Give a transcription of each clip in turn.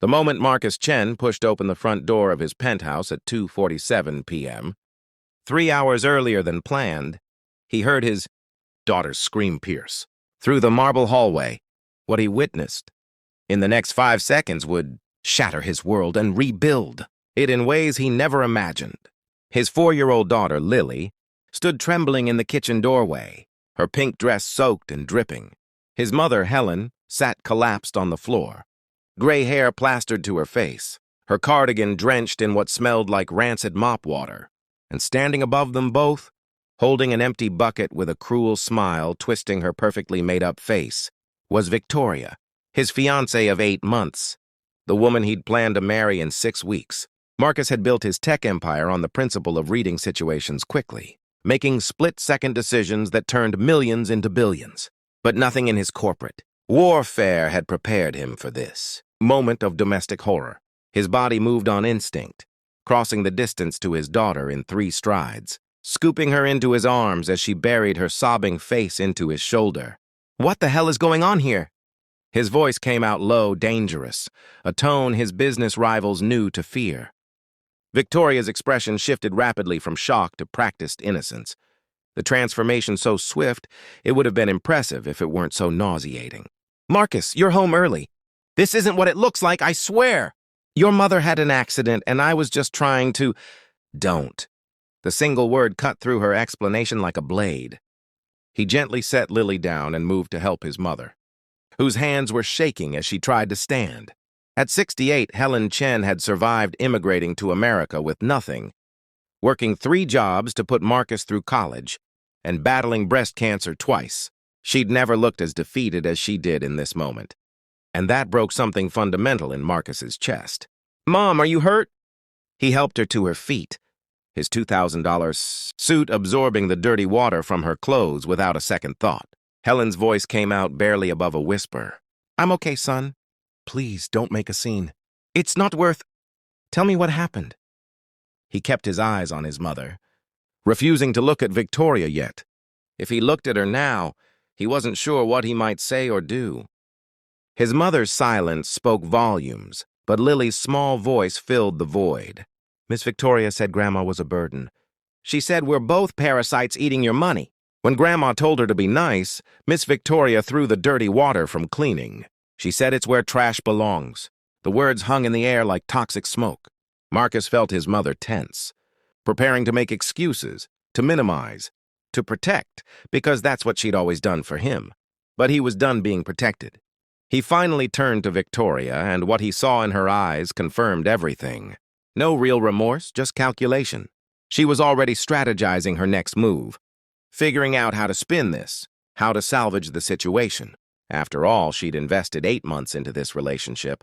The moment Marcus Chen pushed open the front door of his penthouse at 2:47 p.m., 3 hours earlier than planned, he heard his daughter's scream pierce through the marble hallway. What he witnessed in the next 5 seconds would shatter his world and rebuild it in ways he never imagined. His 4-year-old daughter, Lily, stood trembling in the kitchen doorway, her pink dress soaked and dripping. His mother, Helen, sat collapsed on the floor, gray hair plastered to her face, her cardigan drenched in what smelled like rancid mop water. And standing above them both, holding an empty bucket with a cruel smile twisting her perfectly made-up face, was Victoria, his fiancée of 8 months, the woman he'd planned to marry in 6 weeks. Marcus had built his tech empire on the principle of reading situations quickly, making split-second decisions that turned millions into billions. But nothing in his corporate warfare had prepared him for this moment of domestic horror. His body moved on instinct, crossing the distance to his daughter in 3 strides, scooping her into his arms as she buried her sobbing face into his shoulder. "What the hell is going on here?" His voice came out low, dangerous, a tone his business rivals knew to fear. Victoria's expression shifted rapidly from shock to practiced innocence. The transformation so swift, it would have been impressive if it weren't so nauseating. "Marcus, you're home early. This isn't what it looks like, I swear. Your mother had an accident, and I was just trying to—" "Don't." The single word cut through her explanation like a blade. He gently set Lily down and moved to help his mother, whose hands were shaking as she tried to stand. At 68, Helen Chen had survived immigrating to America with nothing, working 3 jobs to put Marcus through college, and battling breast cancer twice. She'd never looked as defeated as she did in this moment. And that broke something fundamental in Marcus's chest. "Mom, are you hurt?" He helped her to her feet, his $2,000 suit absorbing the dirty water from her clothes without a second thought. Helen's voice came out barely above a whisper. "I'm okay, son. Please, don't make a scene. It's not worth— Tell me what happened." He kept his eyes on his mother, refusing to look at Victoria yet. If he looked at her now, he wasn't sure what he might say or do. His mother's silence spoke volumes, but Lily's small voice filled the void. "Miss Victoria said Grandma was a burden. She said we're both parasites eating your money." When Grandma told her to be nice, Miss Victoria threw the dirty water from cleaning. She said it's where trash belongs. The words hung in the air like toxic smoke. Marcus felt his mother tense, preparing to make excuses, to minimize, to protect, because that's what she'd always done for him. But he was done being protected. He finally turned to Victoria, and what he saw in her eyes confirmed everything. No real remorse, just calculation. She was already strategizing her next move, figuring out how to spin this, how to salvage the situation. After all, she'd invested 8 months into this relationship,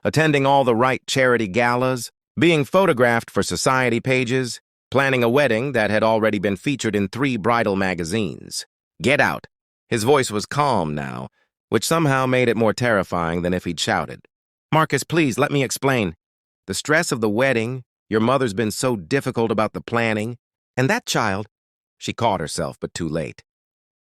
attending all the right charity galas, being photographed for society pages, planning a wedding that had already been featured in 3 bridal magazines. "Get out." His voice was calm now, which somehow made it more terrifying than if he'd shouted. "Marcus, please, let me explain. The stress of the wedding, your mother's been so difficult about the planning, and that child—" She caught herself, but too late.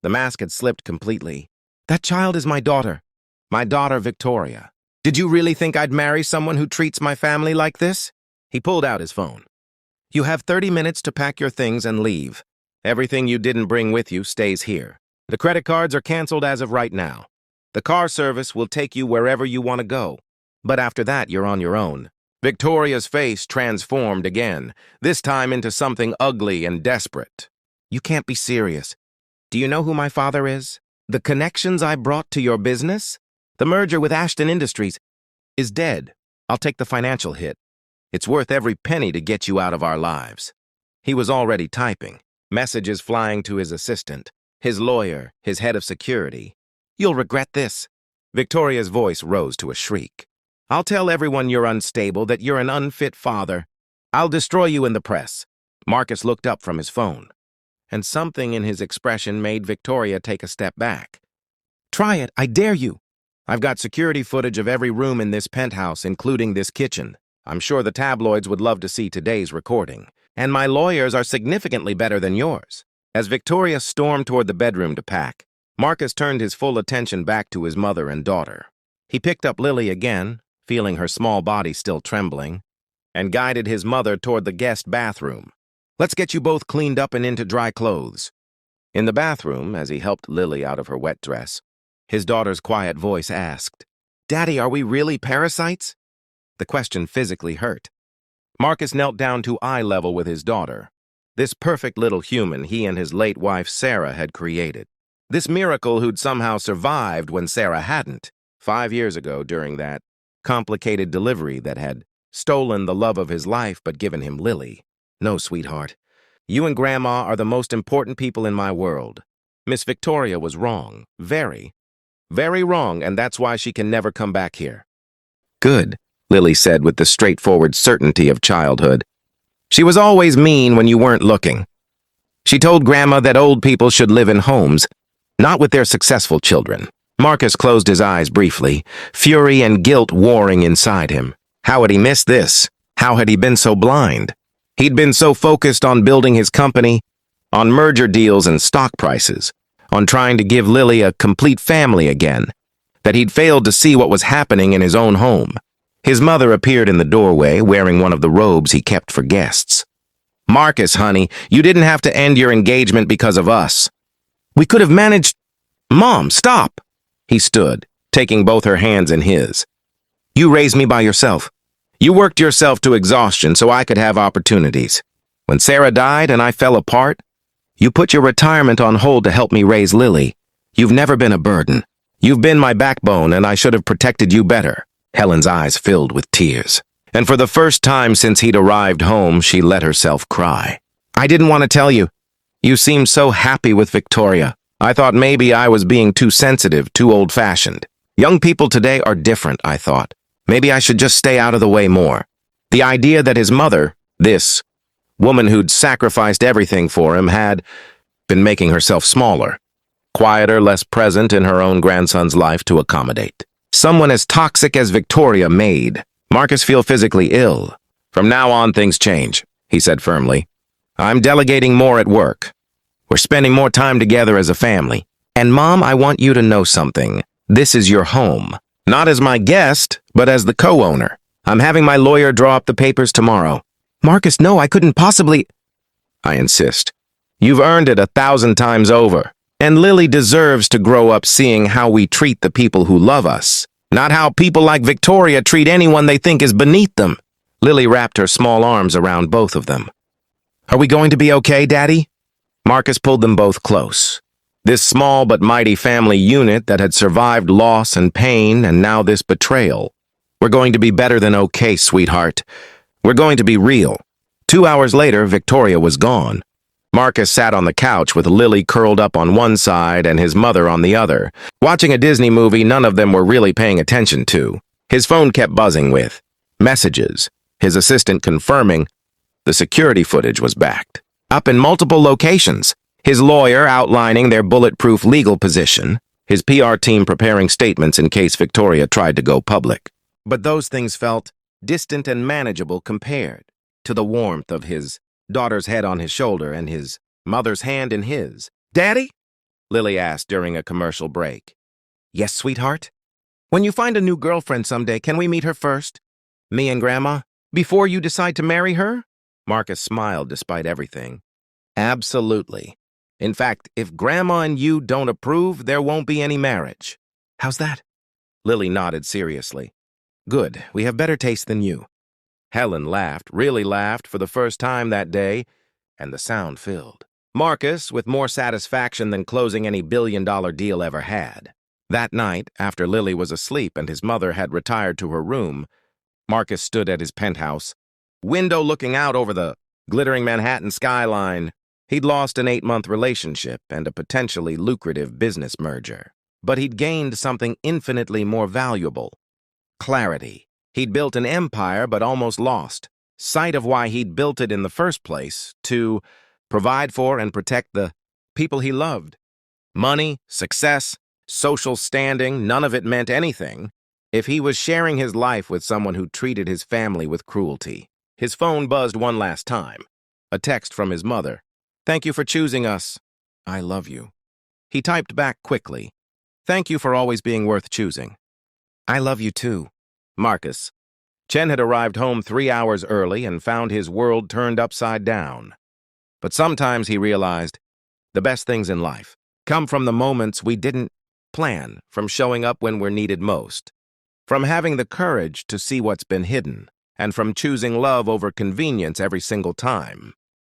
The mask had slipped completely. "That child is my daughter. My daughter, Victoria. Did you really think I'd marry someone who treats my family like this?" He pulled out his phone. "You have 30 minutes to pack your things and leave. Everything you didn't bring with you stays here. The credit cards are canceled as of right now. The car service will take you wherever you want to go. But after that, you're on your own." Victoria's face transformed again, this time into something ugly and desperate. "You can't be serious. Do you know who my father is? The connections I brought to your business? The merger with Ashton Industries is dead. I'll take the financial hit. It's worth every penny to get you out of our lives." He was already typing, messages flying to his assistant, his lawyer, his head of security. "You'll regret this." Victoria's voice rose to a shriek. "I'll tell everyone you're unstable, that you're an unfit father. I'll destroy you in the press." Marcus looked up from his phone, and something in his expression made Victoria take a step back. "Try it, I dare you. I've got security footage of every room in this penthouse, including this kitchen. I'm sure the tabloids would love to see today's recording. And my lawyers are significantly better than yours." As Victoria stormed toward the bedroom to pack, Marcus turned his full attention back to his mother and daughter. He picked up Lily again, feeling her small body still trembling, and guided his mother toward the guest bathroom. "Let's get you both cleaned up and into dry clothes." In the bathroom, as he helped Lily out of her wet dress, his daughter's quiet voice asked, "Daddy, are we really parasites?" The question physically hurt. Marcus knelt down to eye level with his daughter, this perfect little human he and his late wife Sarah had created. This miracle who'd somehow survived when Sarah hadn't, 5 years ago during that complicated delivery that had stolen the love of his life but given him Lily. "No, sweetheart. You and Grandma are the most important people in my world. Miss Victoria was wrong. Very, very wrong, and that's why she can never come back here." "Good," Lily said with the straightforward certainty of childhood. "She was always mean when you weren't looking. She told Grandma that old people should live in homes, not with their successful children." Marcus closed his eyes briefly, fury and guilt warring inside him. How had he missed this? How had he been so blind? He'd been so focused on building his company, on merger deals and stock prices, on trying to give Lily a complete family again, that he'd failed to see what was happening in his own home. His mother appeared in the doorway, wearing one of the robes he kept for guests. "Marcus, honey, you didn't have to end your engagement because of us. We could have managed—" "Mom, stop!" He stood, taking both her hands in his. "You raised me by yourself. You worked yourself to exhaustion so I could have opportunities. When Sarah died and I fell apart, you put your retirement on hold to help me raise Lily. You've never been a burden. You've been my backbone, and I should have protected you better." Helen's eyes filled with tears, and for the first time since he'd arrived home, she let herself cry. "I didn't want to tell you. You seemed so happy with Victoria. I thought maybe I was being too sensitive, too old-fashioned. Young people today are different, I thought. Maybe I should just stay out of the way more." The idea that his mother, this woman who'd sacrificed everything for him, had been making herself smaller, quieter, less present in her own grandson's life to accommodate. Someone as toxic as Victoria made Marcus feel physically ill. "From now on, things change," he said firmly. "I'm delegating more at work. We're spending more time together as a family. And Mom, I want you to know something. This is your home. Not as my guest, but as the co-owner. I'm having my lawyer draw up the papers tomorrow." "Marcus, no, I couldn't possibly—" "I insist. You've earned it 1,000 times over. And Lily deserves to grow up seeing how we treat the people who love us, not how people like Victoria treat anyone they think is beneath them." Lily wrapped her small arms around both of them. "Are we going to be okay, Daddy?" Marcus pulled them both close. This small but mighty family unit that had survived loss and pain and now this betrayal. "We're going to be better than okay, sweetheart. We're going to be real." 2 hours later, Victoria was gone. Marcus sat on the couch with Lily curled up on one side and his mother on the other, watching a Disney movie none of them were really paying attention to. His phone kept buzzing with messages, his assistant confirming the security footage was backed up in multiple locations, his lawyer outlining their bulletproof legal position, his PR team preparing statements in case Victoria tried to go public. But those things felt distant and manageable compared to the warmth of his daughter's head on his shoulder and his mother's hand in his. "Daddy?" Lily asked during a commercial break. "Yes, sweetheart? When you find a new girlfriend someday, can we meet her first? Me and Grandma? Before you decide to marry her?" Marcus smiled despite everything. "Absolutely. In fact, if Grandma and you don't approve, there won't be any marriage." "How's that?" Lily nodded seriously. "Good. We have better taste than you." Helen laughed, really laughed, for the first time that day, and the sound filled. Marcus, with more satisfaction than closing any billion-dollar deal ever had. That night, after Lily was asleep and his mother had retired to her room, Marcus stood at his penthouse, window looking out over the glittering Manhattan skyline. He'd lost an 8-month relationship and a potentially lucrative business merger. But he'd gained something infinitely more valuable: clarity. He'd built an empire but almost lost sight of why he'd built it in the first place: to provide for and protect the people he loved. Money, success, social standing, none of it meant anything if he was sharing his life with someone who treated his family with cruelty. His phone buzzed one last time. A text from his mother. "Thank you for choosing us. I love you." He typed back quickly. "Thank you for always being worth choosing." "I love you too." Marcus. Chen had arrived home 3 hours early and found his world turned upside down. But sometimes he realized the best things in life come from the moments we didn't plan, from showing up when we're needed most, from having the courage to see what's been hidden, and from choosing love over convenience every single time.